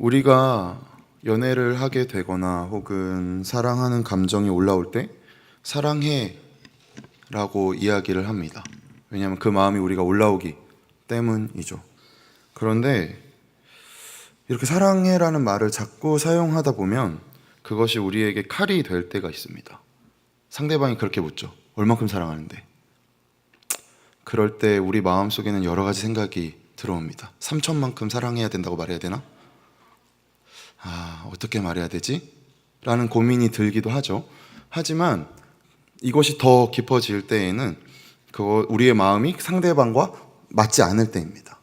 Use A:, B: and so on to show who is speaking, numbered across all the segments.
A: 우리가 연애를 하게 되거나 혹은 사랑하는 감정이 올라올 때 사랑해 라고 이야기를 합니다. 왜냐하면 그 마음이 우리가 올라오기 때문이죠. 그런데 이렇게 사랑해라는 말을 자꾸 사용하다 보면 그것이 우리에게 칼이 될 때가 있습니다. 상대방이 그렇게 묻죠. 얼만큼 사랑하는데? 그럴 때 우리 마음속에는 여러 가지 생각이 들어옵니다. 3천만큼 사랑해야 된다고 말해야 되나? 어떻게 말해야 되지? 라는 고민이 들기도 하죠. 하지만 이것이 더 깊어질 때에는 우리의 마음이 상대방과 맞지 않을 때입니다.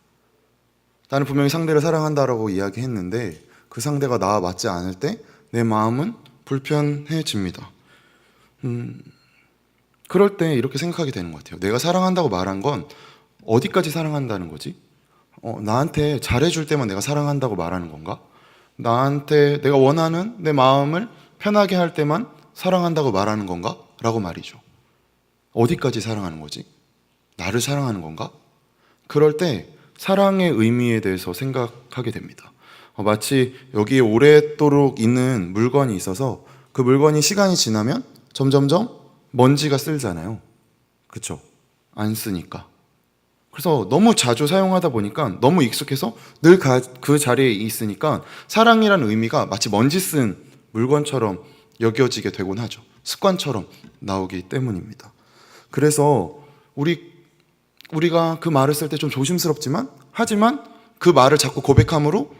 A: 나는 분명히 상대를 사랑한다라고 이야기했는데 그 상대가 나와 맞지 않을 때 내 마음은 불편해집니다. 그럴 때 이렇게 생각하게 되는 것 같아요. 내가 사랑한다고 말한 건 어디까지 사랑한다는 거지? 나한테 잘해줄 때만 내가 사랑한다고 말하는 건가? 나한테 내가 원하는 내 마음을 편하게 할 때만 사랑한다고 말하는 건가? 라고 말이죠. 어디까지 사랑하는 거지? 나를 사랑하는 건가? 그럴 때 사랑의 의미에 대해서 생각하게 됩니다. 마치 여기에 오랫도록 있는 물건이 있어서 그 물건이 시간이 지나면 점점점 먼지가 쓸잖아요. 그렇죠? 안 쓰니까. 그래서 너무 자주 사용하다 보니까 너무 익숙해서 늘 그 자리에 있으니까 사랑이라는 의미가 마치 먼지 쓴 물건처럼 여겨지게 되곤 하죠. 습관처럼 나오기 때문입니다. 그래서 우리가 그 말을 쓸 때 좀 조심스럽지만 하지만 그 말을 자꾸 고백함으로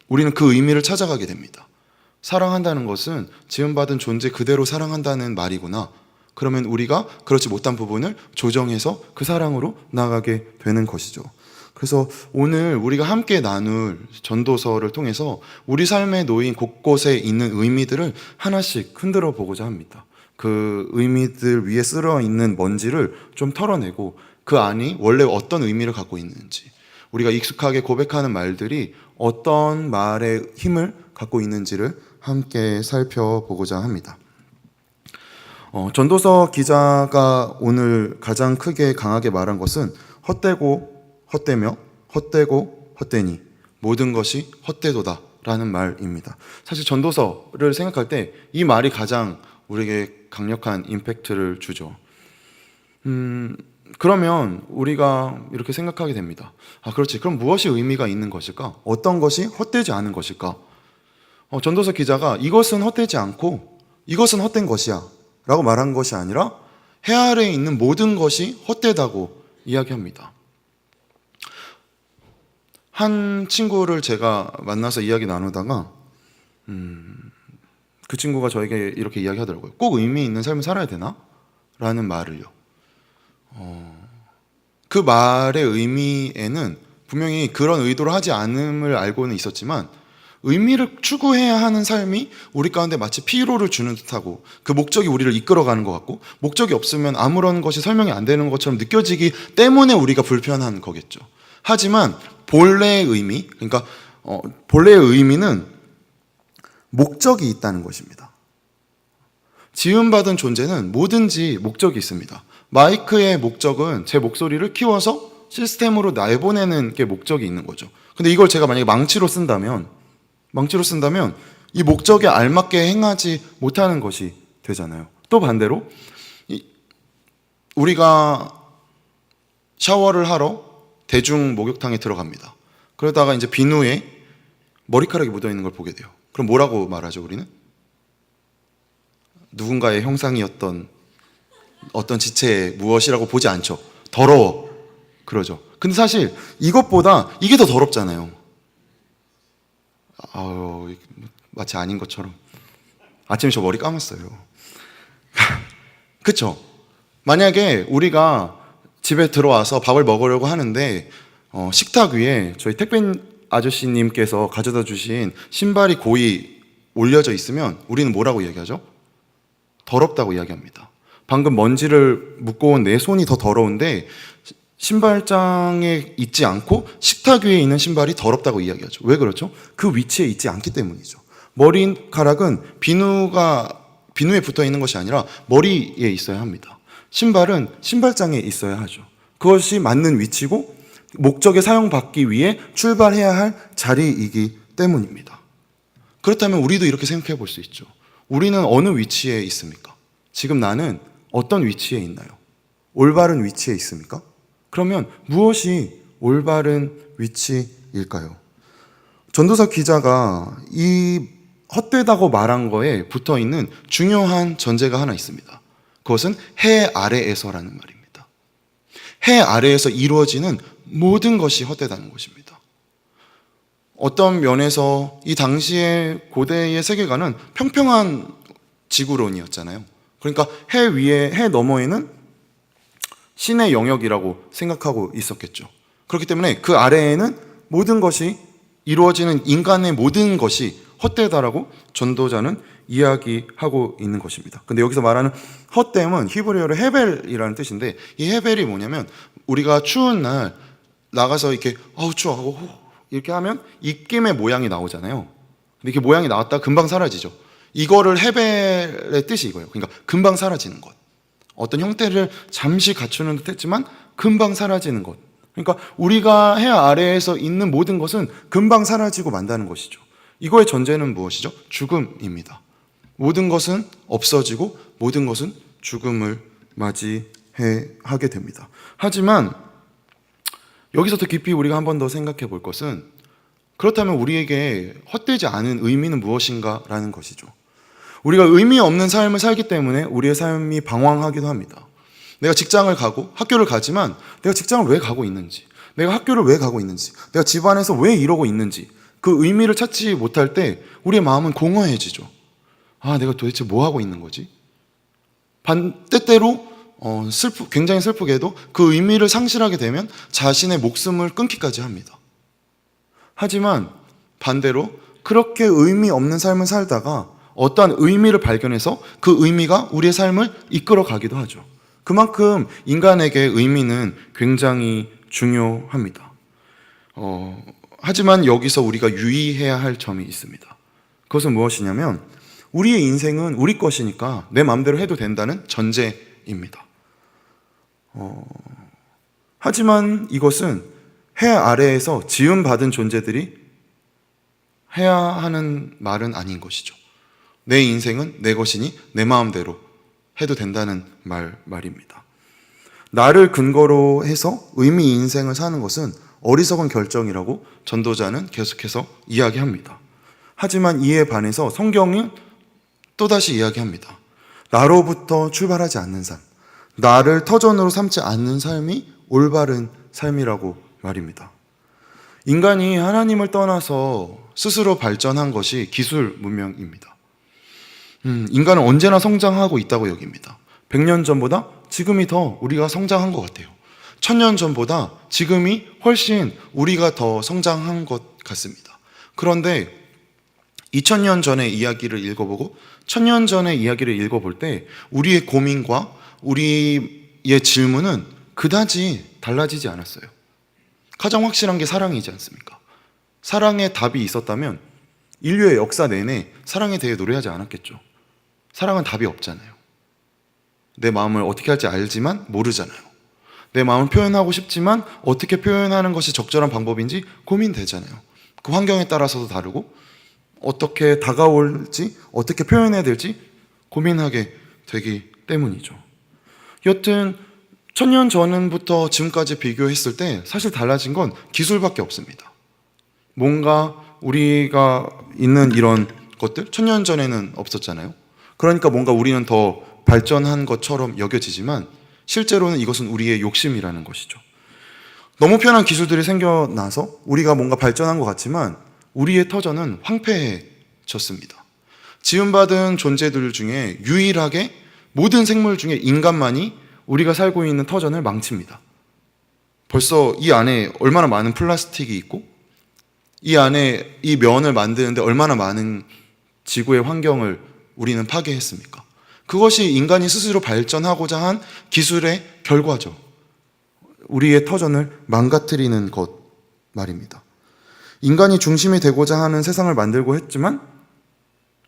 A: 우리는 그 의미를 찾아가게 됩니다. 사랑한다는 것은 지음받은 존재 그대로 사랑한다는 말이구나. 그러면 우리가 그렇지 못한 부분을 조정해서 그 사랑으로 나아가게 되는 것이죠. 그래서 오늘 우리가 함께 나눌 전도서를 통해서 우리 삶에 놓인 곳곳에 있는 의미들을 하나씩 흔들어 보고자 합니다. 그 의미들 위에 쓸어 있는 먼지를 좀 털어내고 그 안이 원래 어떤 의미를 갖고 있는지, 우리가 익숙하게 고백하는 말들이 어떤 말의 힘을 갖고 있는지를 함께 살펴보고자 합니다. 전도서 기자가 오늘 가장 크게 강하게 말한 것은 헛되고 헛되며 헛되고 헛되니 모든 것이 헛되도다 라는 말입니다. 사실 전도서를 생각할 때 이 말이 가장 우리에게 강력한 임팩트를 주죠. 그러면 우리가 이렇게 생각하게 됩니다. 그렇지. 그럼 무엇이 의미가 있는 것일까? 어떤 것이 헛되지 않은 것일까? 전도서 기자가 이것은 헛되지 않고 이것은 헛된 것이야 라고 말한 것이 아니라 해 아래에 있는 모든 것이 헛되다고 이야기합니다. 한 친구를 제가 만나서 이야기 나누다가 그 친구가 저에게 이렇게 이야기하더라고요. 꼭 의미 있는 삶을 살아야 되나? 라는 말을요. 그 말의 의미에는 분명히 그런 의도를 하지 않음을 알고는 있었지만 의미를 추구해야 하는 삶이 우리 가운데 마치 피로를 주는 듯하고 그 목적이 우리를 이끌어가는 것 같고 목적이 없으면 아무런 것이 설명이 안 되는 것처럼 느껴지기 때문에 우리가 불편한 거겠죠. 하지만 본래의 의미, 그러니까 본래의 의미는 목적이 있다는 것입니다. 지음받은 존재는 뭐든지 목적이 있습니다. 마이크의 목적은 제 목소리를 키워서 시스템으로 내보내는 게 목적이 있는 거죠. 근데 이걸 제가 만약에 망치로 쓴다면 이 목적에 알맞게 행하지 못하는 것이 되잖아요. 또 반대로 우리가 샤워를 하러 대중 목욕탕에 들어갑니다. 그러다가 이제 비누에 머리카락이 묻어있는 걸 보게 돼요. 그럼 뭐라고 말하죠, 우리는? 누군가의 형상이었던 어떤 지체의 무엇이라고 보지 않죠. 더러워. 그러죠. 근데 사실 이것보다 이게 더 더럽잖아요. 마치 아닌 것처럼. 아침에 저 머리 감았어요. 그쵸? 만약에 우리가 집에 들어와서 밥을 먹으려고 하는데 식탁 위에 저희 택배 아저씨님께서 가져다 주신 신발이 고이 올려져 있으면 우리는 뭐라고 이야기하죠? 더럽다고 이야기합니다. 방금 먼지를 묶고 온 내 손이 더 더러운데 신발장에 있지 않고 식탁 위에 있는 신발이 더럽다고 이야기하죠. 왜 그렇죠? 그 위치에 있지 않기 때문이죠. 머리카락은 비누에 붙어 있는 것이 아니라 머리에 있어야 합니다. 신발은 신발장에 있어야 하죠. 그것이 맞는 위치고 목적에 사용받기 위해 출발해야 할 자리이기 때문입니다. 그렇다면 우리도 이렇게 생각해 볼 수 있죠. 우리는 어느 위치에 있습니까? 지금 나는 어떤 위치에 있나요? 올바른 위치에 있습니까? 그러면 무엇이 올바른 위치일까요? 전도서 기자가 이 헛되다고 말한 거에 붙어 있는 중요한 전제가 하나 있습니다. 그것은 해 아래에서라는 말입니다. 해 아래에서 이루어지는 모든 것이 헛되다는 것입니다. 어떤 면에서 이 당시의 고대의 세계관은 평평한 지구론이었잖아요. 그러니까 해 위에, 해 너머에는 신의 영역이라고 생각하고 있었겠죠. 그렇기 때문에 그 아래에는 모든 것이 이루어지는 인간의 모든 것이 헛되다라고 전도자는 이야기하고 있는 것입니다. 근데 여기서 말하는 헛됨은 히브리어로 헤벨이라는 뜻인데, 이 헤벨이 뭐냐면 우리가 추운 날 나가서 이렇게 추워 하고 이렇게 하면 입김의 모양이 나오잖아요. 근데 이렇게 모양이 나왔다가 금방 사라지죠. 이거를 헤벨의 뜻이 이거예요. 그러니까 금방 사라지는 것. 어떤 형태를 잠시 갖추는 듯 했지만 금방 사라지는 것. 그러니까 우리가 해 아래에서 있는 모든 것은 금방 사라지고 만다는 것이죠. 이거의 전제는 무엇이죠? 죽음입니다. 모든 것은 없어지고 모든 것은 죽음을 하게 됩니다. 하지만 여기서 더 깊이 우리가 한 번 더 생각해 볼 것은, 그렇다면 우리에게 헛되지 않은 의미는 무엇인가라는 것이죠. 우리가 의미 없는 삶을 살기 때문에 우리의 삶이 방황하기도 합니다. 내가 직장을 가고 학교를 가지만 내가 직장을 왜 가고 있는지, 내가 학교를 왜 가고 있는지, 내가 집안에서 왜 이러고 있는지 그 의미를 찾지 못할 때 우리의 마음은 공허해지죠. 내가 도대체 뭐 하고 있는 거지? 때때로 굉장히 슬프게도 그 의미를 상실하게 되면 자신의 목숨을 끊기까지 합니다. 하지만 반대로 그렇게 의미 없는 삶을 살다가 어떠한 의미를 발견해서 그 의미가 우리의 삶을 이끌어 가기도 하죠. 그만큼 인간에게 의미는 굉장히 중요합니다. 하지만 여기서 우리가 유의해야 할 점이 있습니다. 그것은 무엇이냐면, 우리의 인생은 우리 것이니까 내 마음대로 해도 된다는 전제입니다. 하지만 이것은 해 아래에서 지음받은 존재들이 해야 하는 말은 아닌 것이죠. 내 인생은 내 것이니 내 마음대로 해도 된다는 말입니다. 나를 근거로 해서 의미 인생을 사는 것은 어리석은 결정이라고 전도자는 계속해서 이야기합니다. 하지만 이에 반해서 성경은 또다시 이야기합니다. 나로부터 출발하지 않는 삶, 나를 터전으로 삼지 않는 삶이 올바른 삶이라고 말입니다. 인간이 하나님을 떠나서 스스로 발전한 것이 기술 문명입니다. 인간은 언제나 성장하고 있다고 여깁니다. 100년 전보다 지금이 더 우리가 성장한 것 같아요. 1000년 전보다 지금이 훨씬 우리가 더 성장한 것 같습니다. 그런데 2000년 전의 이야기를 읽어보고 1000년 전의 이야기를 읽어볼 때 우리의 고민과 우리의 질문은 그다지 달라지지 않았어요. 가장 확실한 게 사랑이지 않습니까? 사랑의 답이 있었다면 인류의 역사 내내 사랑에 대해 노래하지 않았겠죠. 사랑은 답이 없잖아요. 내 마음을 어떻게 할지 알지만 모르잖아요. 내 마음을 표현하고 싶지만 어떻게 표현하는 것이 적절한 방법인지 고민되잖아요. 그 환경에 따라서도 다르고 어떻게 다가올지, 어떻게 표현해야 될지 고민하게 되기 때문이죠. 여튼 1000년 전부터 지금까지 비교했을 때 사실 달라진 건 기술밖에 없습니다. 뭔가 우리가 있는 이런 것들 1000년 전에는 없었잖아요. 그러니까 뭔가 우리는 더 발전한 것처럼 여겨지지만 실제로는 이것은 우리의 욕심이라는 것이죠. 너무 편한 기술들이 생겨나서 우리가 뭔가 발전한 것 같지만 우리의 터전은 황폐해졌습니다. 지음받은 존재들 중에 유일하게 모든 생물 중에 인간만이 우리가 살고 있는 터전을 망칩니다. 벌써 이 안에 얼마나 많은 플라스틱이 있고 이 안에 이 면을 만드는데 얼마나 많은 지구의 환경을 우리는 파괴했습니까? 그것이 인간이 스스로 발전하고자 한 기술의 결과죠. 우리의 터전을 망가뜨리는 것 말입니다. 인간이 중심이 되고자 하는 세상을 만들고 했지만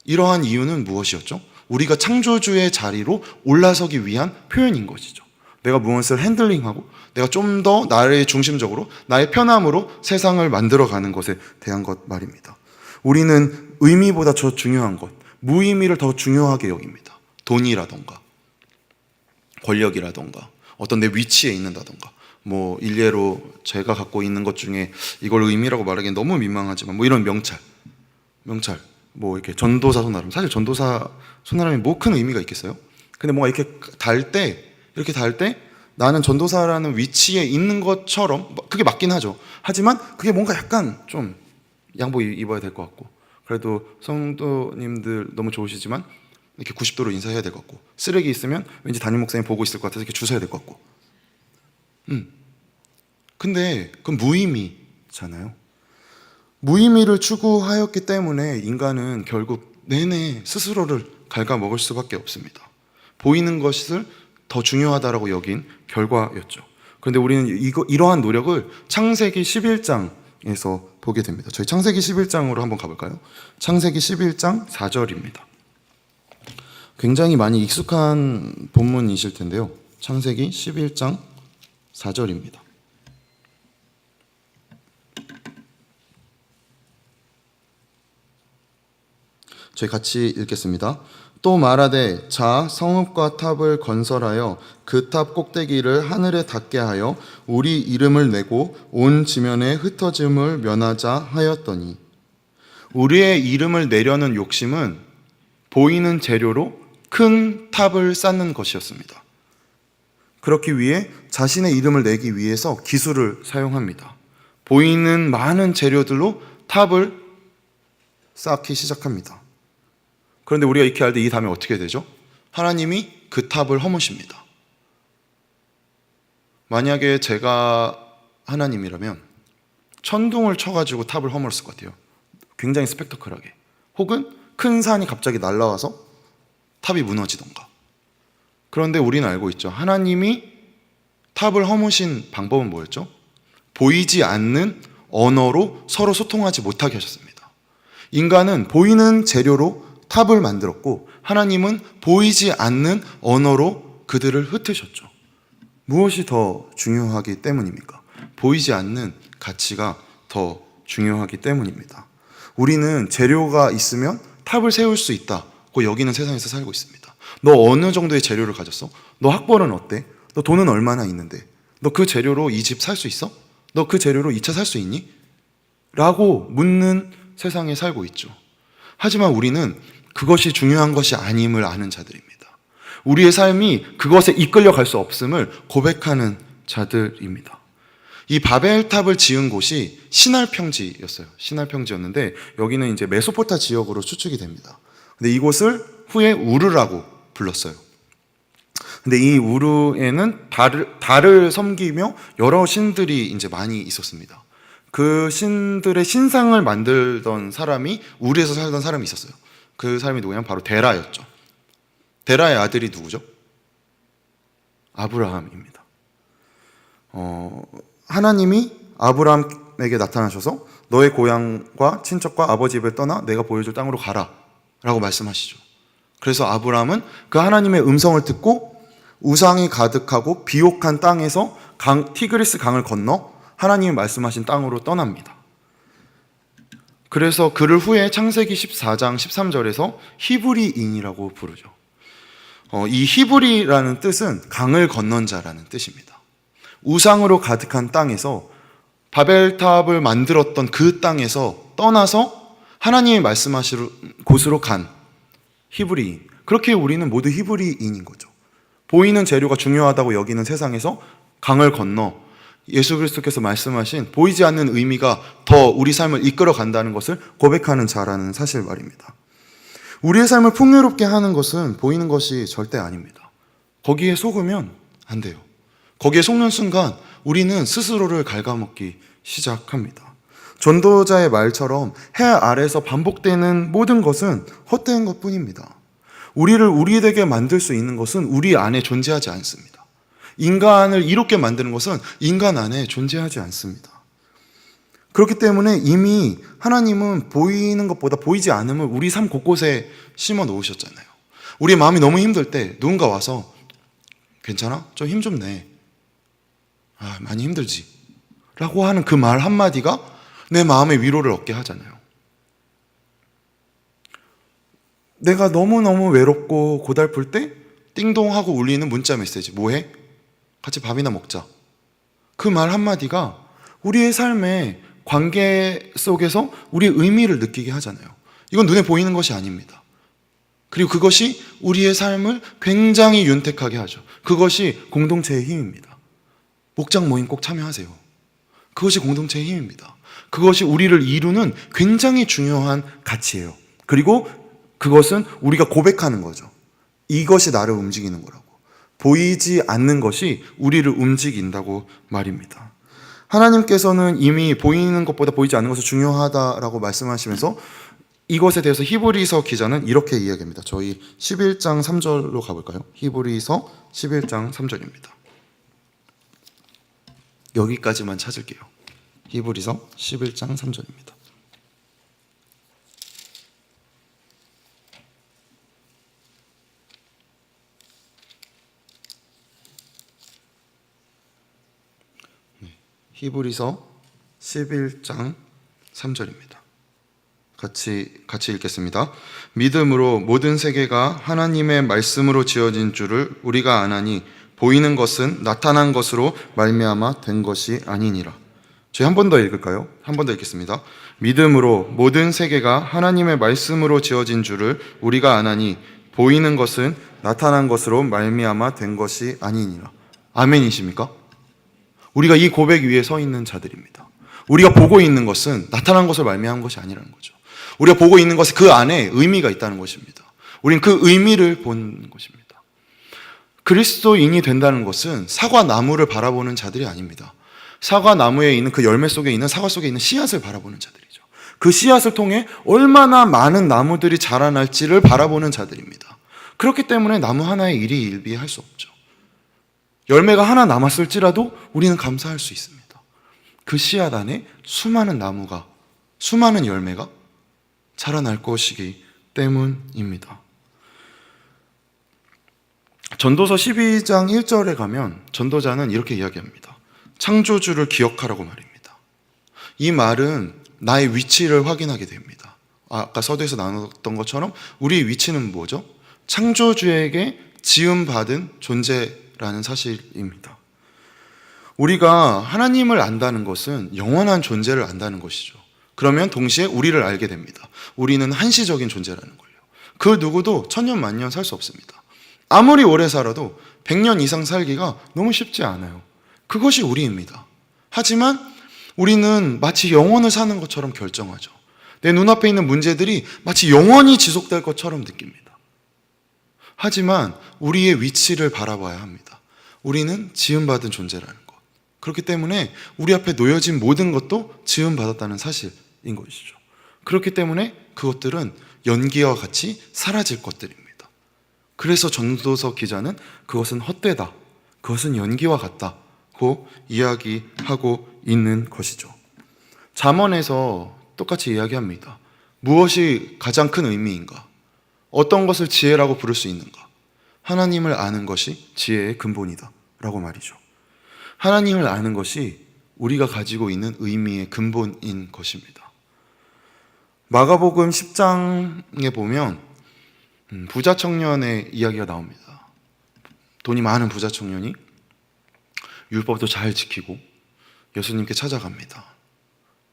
A: 이러한 이유는 무엇이었죠? 우리가 창조주의 자리로 올라서기 위한 표현인 것이죠. 내가 무엇을 핸들링하고 내가 좀 더 나의 중심적으로 나의 편함으로 세상을 만들어가는 것에 대한 것 말입니다. 우리는 의미보다 더 중요한 것, 무의미를 더 중요하게 여깁니다. 돈이라던가 권력이라던가 어떤 내 위치에 있는다던가, 뭐 일례로 제가 갖고 있는 것 중에 이걸 의미라고 말하기엔 너무 민망하지만 뭐 이런 명찰 뭐 이렇게 전도사 손아람, 사실 전도사 손아람이 뭐 큰 의미가 있겠어요? 근데 뭔가 이렇게 달 때 나는 전도사라는 위치에 있는 것처럼, 그게 맞긴 하죠. 하지만 그게 뭔가 약간 좀 양복 입어야 될 것 같고, 그래도 성도님들 너무 좋으시지만 이렇게 90도로 인사해야 될 것 같고, 쓰레기 있으면 왠지 담임 목사님 보고 있을 것 같아서 이렇게 주워야 될 것 같고. 근데 그건 무의미잖아요. 무의미를 추구하였기 때문에 인간은 결국 내내 스스로를 갉아먹을 수밖에 없습니다. 보이는 것을 더 중요하다라고 여긴 결과였죠. 그런데 우리는 이러한 노력을 창세기 11장에서 보게 됩니다. 저희 창세기 11장으로 한번 가볼까요? 창세기 11장 4절입니다. 굉장히 많이 익숙한 본문이실 텐데요. 창세기 11장 4절입니다. 저희 같이 읽겠습니다. 또 말하되 자 성읍과 탑을 건설하여 그 탑 꼭대기를 하늘에 닿게 하여 우리 이름을 내고 온 지면에 흩어짐을 면하자 하였더니, 우리의 이름을 내려는 욕심은 보이는 재료로 큰 탑을 쌓는 것이었습니다. 그렇기 위해 자신의 이름을 내기 위해서 기술을 사용합니다. 보이는 많은 재료들로 탑을 쌓기 시작합니다. 그런데 우리가 익히 알 때 이 다음에 어떻게 되죠? 하나님이 그 탑을 허무십니다. 만약에 제가 하나님이라면 천둥을 쳐가지고 탑을 허물었을 것 같아요. 굉장히 스펙터클하게. 혹은 큰 산이 갑자기 날아와서 탑이 무너지던가. 그런데 우리는 알고 있죠. 하나님이 탑을 허무신 방법은 뭐였죠? 보이지 않는 언어로 서로 소통하지 못하게 하셨습니다. 인간은 보이는 재료로 탑을 만들었고, 하나님은 보이지 않는 언어로 그들을 흩으셨죠. 무엇이 더 중요하기 때문입니까? 보이지 않는 가치가 더 중요하기 때문입니다. 우리는 재료가 있으면 탑을 세울 수 있다고 여기는 세상에서 살고 있습니다. 너 어느 정도의 재료를 가졌어? 너 학벌은 어때? 너 돈은 얼마나 있는데? 너 그 재료로 이 집 살 수 있어? 너 그 재료로 이 차 살 수 있니? 라고 묻는 세상에 살고 있죠. 하지만 우리는 그것이 중요한 것이 아님을 아는 자들입니다. 우리의 삶이 그것에 이끌려 갈 수 없음을 고백하는 자들입니다. 이 바벨탑을 지은 곳이 시날평지였어요. 시날평지였는데 여기는 이제 메소포타 지역으로 추측이 됩니다. 근데 이곳을 후에 우르라고 불렀어요. 근데 이 우르에는 달을 섬기며 여러 신들이 이제 많이 있었습니다. 그 신들의 신상을 만들던 사람이 우르에서 살던 사람이 있었어요. 그 사람이 누구냐면 바로 데라였죠. 데라의 아들이 누구죠? 아브라함입니다. 하나님이 아브라함에게 나타나셔서 너의 고향과 친척과 아버지 집을 떠나 내가 보여줄 땅으로 가라 라고 말씀하시죠. 그래서 아브라함은 그 하나님의 음성을 듣고 우상이 가득하고 비옥한 땅에서 티그리스 강을 건너 하나님이 말씀하신 땅으로 떠납니다. 그래서 그를 후에 창세기 14장 13절에서 히브리인이라고 부르죠. 이 히브리라는 뜻은 강을 건넌 자라는 뜻입니다. 우상으로 가득한 땅에서 바벨탑을 만들었던 그 땅에서 떠나서 하나님이 말씀하시는 곳으로 간 히브리인. 그렇게 우리는 모두 히브리인인 거죠. 보이는 재료가 중요하다고 여기는 세상에서 강을 건너 예수 그리스도께서 말씀하신 보이지 않는 의미가 더 우리 삶을 이끌어 간다는 것을 고백하는 자라는 사실 말입니다. 우리의 삶을 풍요롭게 하는 것은 보이는 것이 절대 아닙니다. 거기에 속으면 안 돼요. 거기에 속는 순간 우리는 스스로를 갉아먹기 시작합니다. 전도자의 말처럼 해 아래서 반복되는 모든 것은 헛된 것뿐입니다. 우리를 우리에게 만들 수 있는 것은 우리 안에 존재하지 않습니다. 인간을 이롭게 만드는 것은 인간 안에 존재하지 않습니다. 그렇기 때문에 이미 하나님은 보이는 것보다 보이지 않음을 우리 삶 곳곳에 심어 놓으셨잖아요. 우리 마음이 너무 힘들 때 누군가 와서 괜찮아? 좀 힘 좀 내. 많이 힘들지? 라고 하는 그 말 한마디가 내 마음의 위로를 얻게 하잖아요. 내가 너무너무 외롭고 고달플 때 띵동 하고 울리는 문자 메시지. 뭐해? 같이 밥이나 먹자. 그 말 한마디가 우리의 삶의 관계 속에서 우리의 의미를 느끼게 하잖아요. 이건 눈에 보이는 것이 아닙니다. 그리고 그것이 우리의 삶을 굉장히 윤택하게 하죠. 그것이 공동체의 힘입니다. 목장 모임 꼭 참여하세요. 그것이 공동체의 힘입니다. 그것이 우리를 이루는 굉장히 중요한 가치예요. 그리고 그것은 우리가 고백하는 거죠. 이것이 나를 움직이는 거라고. 보이지 않는 것이 우리를 움직인다고 말입니다. 하나님께서는 이미 보이는 것보다 보이지 않는 것이 중요하다라고 말씀하시면서 이것에 대해서 히브리서 기자는 이렇게 이야기합니다. 저희 11장 3절로 가볼까요? 히브리서 11장 3절입니다. 여기까지만 찾을게요. 히브리서 11장 3절입니다. 히브리서 11장 3절입니다. 같이 읽겠습니다. 믿음으로 모든 세계가 하나님의 말씀으로 지어진 줄을 우리가 아나니 보이는 것은 나타난 것으로 말미암아 된 것이 아니니라. 저희 한 번 더 읽을까요? 한 번 더 읽겠습니다. 믿음으로 모든 세계가 하나님의 말씀으로 지어진 줄을 우리가 아나니 보이는 것은 나타난 것으로 말미암아 된 것이 아니니라. 아멘이십니까? 우리가 이 고백 위에 서 있는 자들입니다. 우리가 보고 있는 것은 나타난 것을 말미암은 것이 아니라는 거죠. 우리가 보고 있는 것이 그 안에 의미가 있다는 것입니다. 우린 그 의미를 본 것입니다. 그리스도인이 된다는 것은 사과나무를 바라보는 자들이 아닙니다. 사과나무에 있는 그 열매 속에 있는 사과 속에 있는 씨앗을 바라보는 자들이죠. 그 씨앗을 통해 얼마나 많은 나무들이 자라날지를 바라보는 자들입니다. 그렇기 때문에 나무 하나의 일이 일비할 수 없죠. 열매가 하나 남았을지라도 우리는 감사할 수 있습니다. 그 씨앗 안에 수많은 나무가, 수많은 열매가 자라날 것이기 때문입니다. 전도서 12장 1절에 가면 전도자는 이렇게 이야기합니다. 창조주를 기억하라고 말입니다. 이 말은 나의 위치를 확인하게 됩니다. 아까 서두에서 나눴던 것처럼 우리의 위치는 뭐죠? 창조주에게 지음받은 존재라는 사실입니다. 우리가 하나님을 안다는 것은 영원한 존재를 안다는 것이죠. 그러면 동시에 우리를 알게 됩니다. 우리는 한시적인 존재라는 걸요. 그 누구도 천년 만년 살 수 없습니다. 아무리 오래 살아도 100년 이상 살기가 너무 쉽지 않아요. 그것이 우리입니다. 하지만 우리는 마치 영원을 사는 것처럼 결정하죠. 내 눈앞에 있는 문제들이 마치 영원히 지속될 것처럼 느낍니다. 하지만 우리의 위치를 바라봐야 합니다. 우리는 지음받은 존재라는 것. 그렇기 때문에 우리 앞에 놓여진 모든 것도 지음받았다는 사실인 것이죠. 그렇기 때문에 그것들은 연기와 같이 사라질 것들입니다. 그래서 전도서 기자는 그것은 헛되다, 그것은 연기와 같다고 이야기하고 있는 것이죠. 잠언에서 똑같이 이야기합니다. 무엇이 가장 큰 의미인가? 어떤 것을 지혜라고 부를 수 있는가? 하나님을 아는 것이 지혜의 근본이다 라고 말이죠. 하나님을 아는 것이 우리가 가지고 있는 의미의 근본인 것입니다. 마가복음 10장에 보면 부자 청년의 이야기가 나옵니다. 돈이 많은 부자 청년이 율법도 잘 지키고 예수님께 찾아갑니다.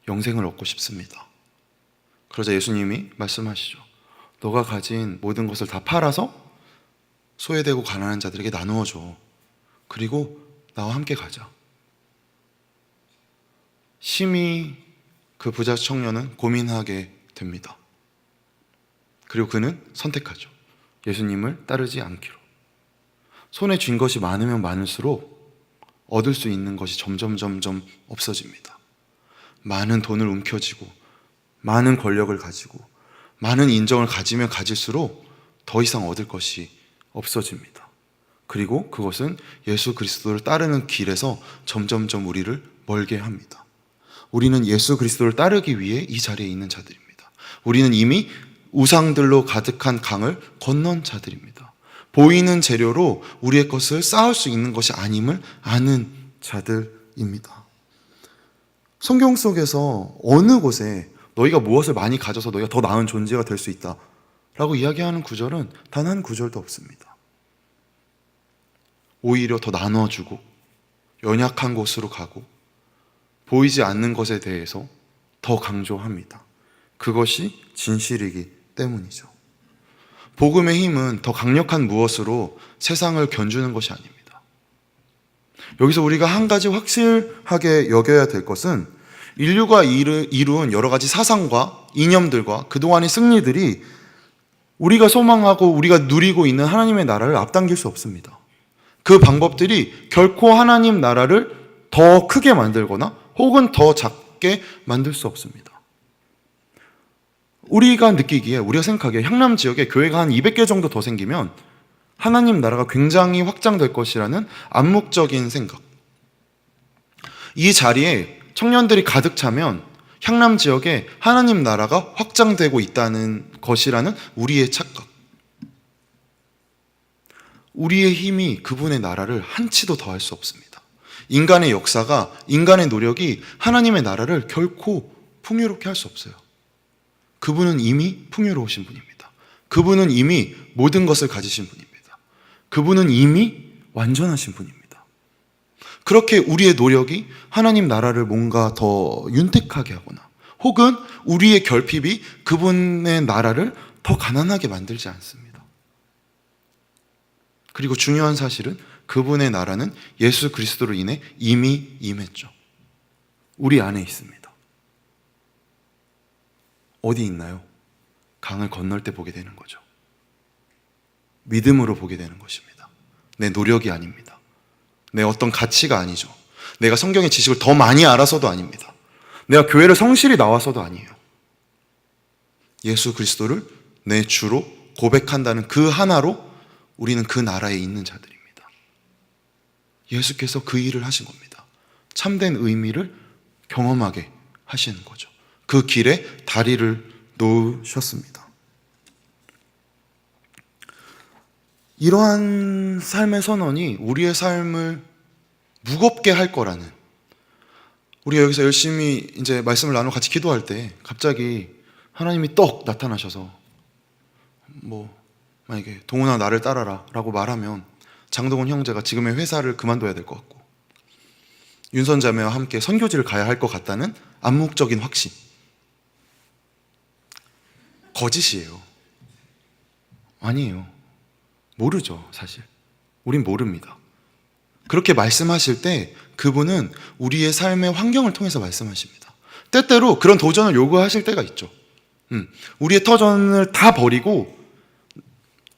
A: 영생을 얻고 싶습니다. 그러자 예수님이 말씀하시죠. 너가 가진 모든 것을 다 팔아서 소외되고 가난한 자들에게 나누어 줘. 그리고 나와 함께 가자. 심히 그 부자 청년은 고민하게 됩니다. 그리고 그는 선택하죠. 예수님을 따르지 않기로. 손에 쥔 것이 많으면 많을수록 얻을 수 있는 것이 점점 없어집니다. 많은 돈을 움켜쥐고 많은 권력을 가지고 많은 인정을 가지면 가질수록 더 이상 얻을 것이 없어집니다. 그리고 그것은 예수 그리스도를 따르는 길에서 점점 우리를 멀게 합니다. 우리는 예수 그리스도를 따르기 위해 이 자리에 있는 자들입니다. 우리는 이미 우상들로 가득한 강을 건넌 자들입니다. 보이는 재료로 우리의 것을 쌓을 수 있는 것이 아님을 아는 자들입니다. 성경 속에서 어느 곳에 너희가 무엇을 많이 가져서 너희가 더 나은 존재가 될 수 있다 라고 이야기하는 구절은 단 한 구절도 없습니다. 오히려 더 나눠주고 연약한 곳으로 가고 보이지 않는 것에 대해서 더 강조합니다. 그것이 진실이기 때문이죠. 복음의 힘은 더 강력한 무엇으로 세상을 견주는 것이 아닙니다. 여기서 우리가 한 가지 확실하게 여겨야 될 것은 인류가 이룬 여러 가지 사상과 이념들과 그동안의 승리들이 우리가 소망하고 우리가 누리고 있는 하나님의 나라를 앞당길 수 없습니다. 그 방법들이 결코 하나님 나라를 더 크게 만들거나 혹은 더 작게 만들 수 없습니다. 우리가 느끼기에, 우리가 생각하기에 향남 지역에 교회가 한 200개 정도 더 생기면 하나님 나라가 굉장히 확장될 것이라는 암묵적인 생각. 이 자리에 청년들이 가득 차면 향남 지역에 하나님 나라가 확장되고 있다는 것이라는 우리의 착각. 우리의 힘이 그분의 나라를 한치도 더할 수 없습니다. 인간의 역사가, 인간의 노력이 하나님의 나라를 결코 풍요롭게 할 수 없어요. 그분은 이미 풍요로우신 분입니다. 그분은 이미 모든 것을 가지신 분입니다. 그분은 이미 완전하신 분입니다. 그렇게 우리의 노력이 하나님 나라를 뭔가 더 윤택하게 하거나 혹은 우리의 결핍이 그분의 나라를 더 가난하게 만들지 않습니다. 그리고 중요한 사실은 그분의 나라는 예수 그리스도로 인해 이미 임했죠. 우리 안에 있습니다. 어디 있나요? 강을 건널 때 보게 되는 거죠. 믿음으로 보게 되는 것입니다. 내 노력이 아닙니다. 내 어떤 가치가 아니죠. 내가 성경의 지식을 더 많이 알아서도 아닙니다. 내가 교회를 성실히 나와서도 아니에요. 예수 그리스도를 내 주로 고백한다는 그 하나로 우리는 그 나라에 있는 자들입니다. 예수께서 그 일을 하신 겁니다. 참된 의미를 경험하게 하시는 거죠. 그 길에 다리를 놓으셨습니다. 이러한 삶의 선언이 우리의 삶을 무겁게 할 거라는, 우리가 여기서 열심히 이제 말씀을 나누고 같이 기도할 때 갑자기 하나님이 떡 나타나셔서 만약에 동훈아 나를 따라라 라고 말하면 장동훈 형제가 지금의 회사를 그만둬야 될 것 같고 윤선자매와 함께 선교지를 가야 할 것 같다는 암묵적인 확신, 거짓이에요. 아니에요. 모르죠, 사실. 우린 모릅니다. 그렇게 말씀하실 때 그분은 우리의 삶의 환경을 통해서 말씀하십니다. 때때로 그런 도전을 요구하실 때가 있죠. 우리의 터전을 다 버리고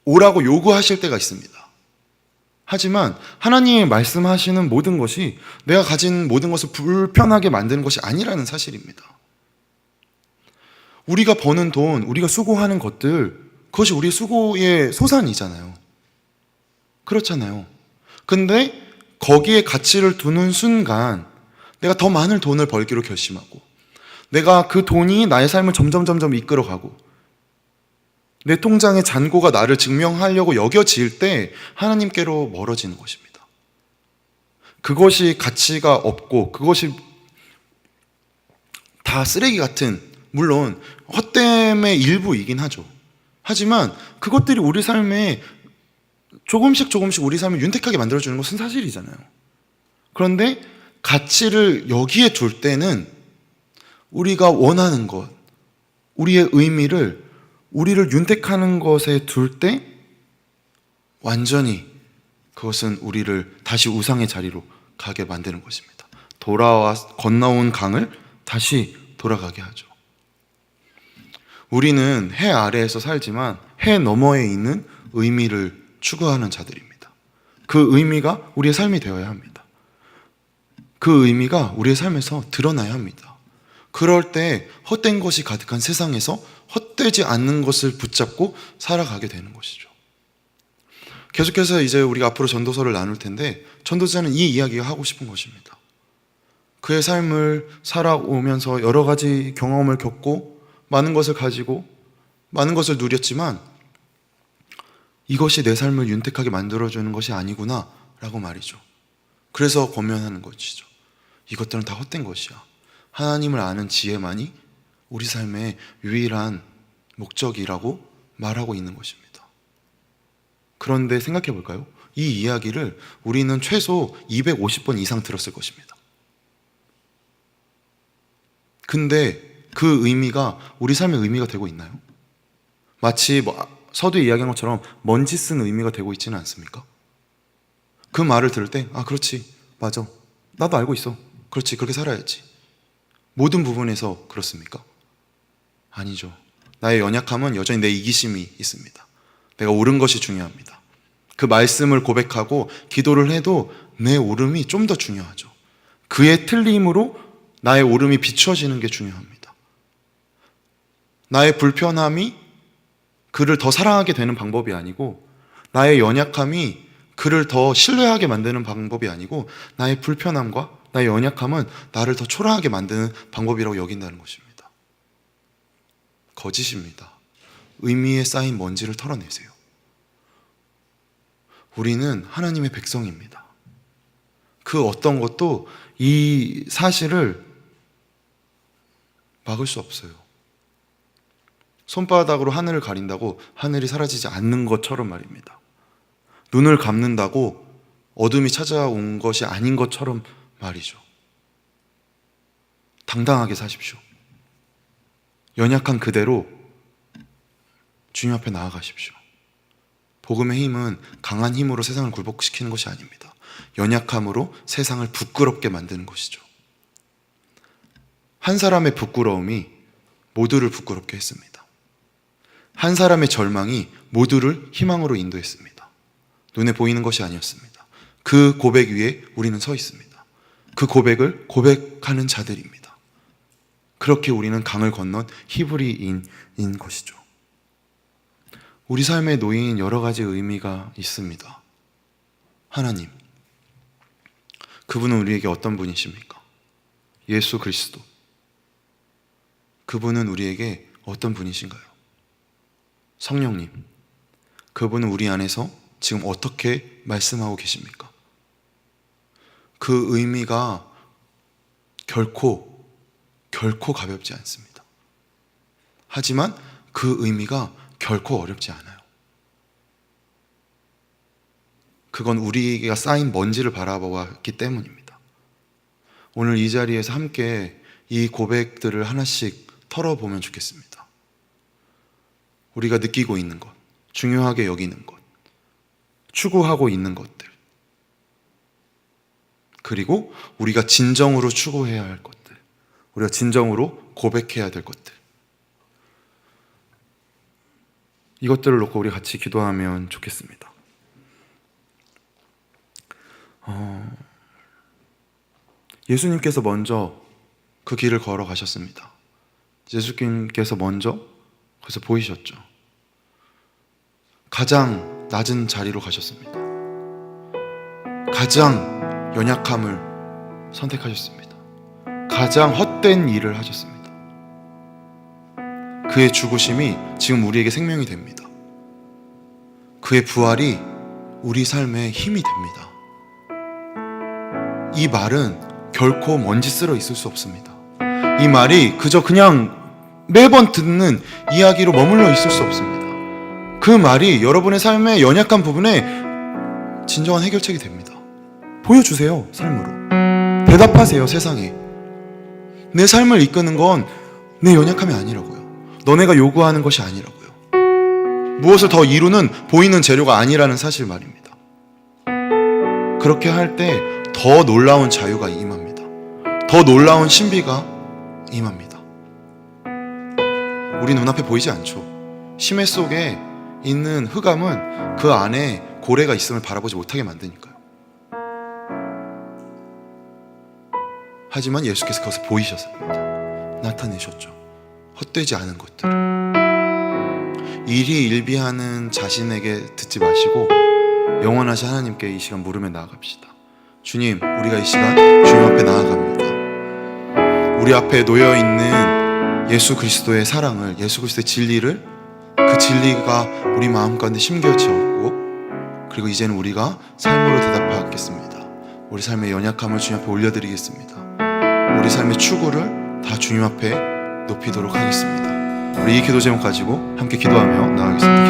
A: 오라고 요구하실 때가 있습니다. 하지만 하나님이 말씀하시는 모든 것이 내가 가진 모든 것을 불편하게 만드는 것이 아니라는 사실입니다. 우리가 버는 돈, 우리가 수고하는 것들, 그것이 우리의 수고의 소산이잖아요. 그렇잖아요. 근데 거기에 가치를 두는 순간 내가 더 많은 돈을 벌기로 결심하고 내가 그 돈이 나의 삶을 점점 이끌어가고 내 통장의 잔고가 나를 증명하려고 여겨질 때 하나님께로 멀어지는 것입니다. 그것이 가치가 없고 그것이 다 쓰레기 같은, 물론 헛됨의 일부이긴 하죠. 하지만 그것들이 우리 삶에 조금씩 우리 삶을 윤택하게 만들어주는 것은 사실이잖아요. 그런데 가치를 여기에 둘 때는 우리가 원하는 것, 우리의 의미를, 우리를 윤택하는 것에 둘 때 완전히 그것은 우리를 다시 우상의 자리로 가게 만드는 것입니다. 돌아와 건너온 강을 다시 돌아가게 하죠. 우리는 해 아래에서 살지만 해 너머에 있는 의미를 추구하는 자들입니다. 그 의미가 우리의 삶이 되어야 합니다. 그 의미가 우리의 삶에서 드러나야 합니다. 그럴 때 헛된 것이 가득한 세상에서 헛되지 않는 것을 붙잡고 살아가게 되는 것이죠. 계속해서 이제 우리가 앞으로 전도서를 나눌 텐데 전도자는 이 이야기가 하고 싶은 것입니다. 그의 삶을 살아오면서 여러 가지 경험을 겪고 많은 것을 가지고 많은 것을 누렸지만 이것이 내 삶을 윤택하게 만들어주는 것이 아니구나 라고 말이죠. 그래서 권면하는 것이죠. 이것들은 다 헛된 것이야. 하나님을 아는 지혜만이 우리 삶의 유일한 목적이라고 말하고 있는 것입니다. 그런데 생각해 볼까요? 이 이야기를 우리는 최소 250번 이상 들었을 것입니다. 근데 그 의미가 우리 삶의 의미가 되고 있나요? 마치 서두에 이야기한 것처럼 먼지 쓴 의미가 되고 있지는 않습니까? 그 말을 들을 때 그렇지, 맞아, 나도 알고 있어, 그렇지, 그렇게 살아야지. 모든 부분에서 그렇습니까? 아니죠. 나의 연약함은 여전히 내 이기심이 있습니다. 내가 옳은 것이 중요합니다. 그 말씀을 고백하고 기도를 해도 내 옳음이 좀 더 중요하죠. 그의 틀림으로 나의 옳음이 비추어지는 게 중요합니다. 나의 불편함이 그를 더 사랑하게 되는 방법이 아니고, 나의 연약함이 그를 더 신뢰하게 만드는 방법이 아니고, 나의 불편함과 나의 연약함은 나를 더 초라하게 만드는 방법이라고 여긴다는 것입니다. 거짓입니다. 의미에 쌓인 먼지를 털어내세요. 우리는 하나님의 백성입니다. 그 어떤 것도 이 사실을 막을 수 없어요. 손바닥으로 하늘을 가린다고 하늘이 사라지지 않는 것처럼 말입니다. 눈을 감는다고 어둠이 찾아온 것이 아닌 것처럼 말이죠. 당당하게 사십시오. 연약한 그대로 주님 앞에 나아가십시오. 복음의 힘은 강한 힘으로 세상을 굴복시키는 것이 아닙니다. 연약함으로 세상을 부끄럽게 만드는 것이죠. 한 사람의 부끄러움이 모두를 부끄럽게 했습니다. 한 사람의 절망이 모두를 희망으로 인도했습니다. 눈에 보이는 것이 아니었습니다. 그 고백 위에 우리는 서 있습니다. 그 고백을 고백하는 자들입니다. 그렇게 우리는 강을 건넌 히브리인인 것이죠. 우리 삶에 놓인 여러 가지 의미가 있습니다. 하나님, 그분은 우리에게 어떤 분이십니까? 예수 그리스도, 그분은 우리에게 어떤 분이신가요? 성령님, 그분은 우리 안에서 지금 어떻게 말씀하고 계십니까? 그 의미가 결코 가볍지 않습니다. 하지만 그 의미가 결코 어렵지 않아요. 그건 우리가 쌓인 먼지를 바라보았기 때문입니다. 오늘 이 자리에서 함께 이 고백들을 하나씩 털어보면 좋겠습니다. 우리가 느끼고 있는 것, 중요하게 여기는 것, 추구하고 있는 것들, 그리고 우리가 진정으로 추구해야 할 것들, 우리가 진정으로 고백해야 될 것들, 이것들을 놓고 우리 같이 기도하면 좋겠습니다. 예수님께서 먼저 그 길을 걸어가셨습니다. 예수님께서 먼저 그래서 보이셨죠. 가장 낮은 자리로 가셨습니다. 가장 연약함을 선택하셨습니다. 가장 헛된 일을 하셨습니다. 그의 죽으심이 지금 우리에게 생명이 됩니다. 그의 부활이 우리 삶에 힘이 됩니다. 이 말은 결코 먼지 쓸어 있을 수 없습니다. 이 말이 그냥 매번 듣는 이야기로 머물러 있을 수 없습니다. 그 말이 여러분의 삶의 연약한 부분에 진정한 해결책이 됩니다. 보여주세요, 삶으로. 대답하세요, 세상에. 내 삶을 이끄는 건 내 연약함이 아니라고요. 너네가 요구하는 것이 아니라고요. 무엇을 더 이루는 보이는 재료가 아니라는 사실 말입니다. 그렇게 할 때 더 놀라운 자유가 임합니다. 더 놀라운 신비가 임합니다. 우리 눈앞에 보이지 않죠. 심해 속에 있는 흑암은 그 안에 고래가 있음을 바라보지 못하게 만드니까요. 하지만 예수께서 그것을 보이셨습니다. 나타내셨죠. 헛되지 않은 것들. 일희일비하는 자신에게 듣지 마시고 영원하신 하나님께 이 시간 물으며 나아갑시다. 주님, 우리가 이 시간 주님 앞에 나아갑니다. 우리 앞에 놓여있는 예수 그리스도의 사랑을, 예수 그리스도의 진리를, 그 진리가 우리 마음 가운데 심겨졌고, 그리고 이제는 우리가 삶으로 대답하겠습니다. 우리 삶의 연약함을 주님 앞에 올려드리겠습니다. 우리 삶의 추구를 다 주님 앞에 높이도록 하겠습니다. 우리 이 기도 제목 가지고 함께 기도하며 나가겠습니다.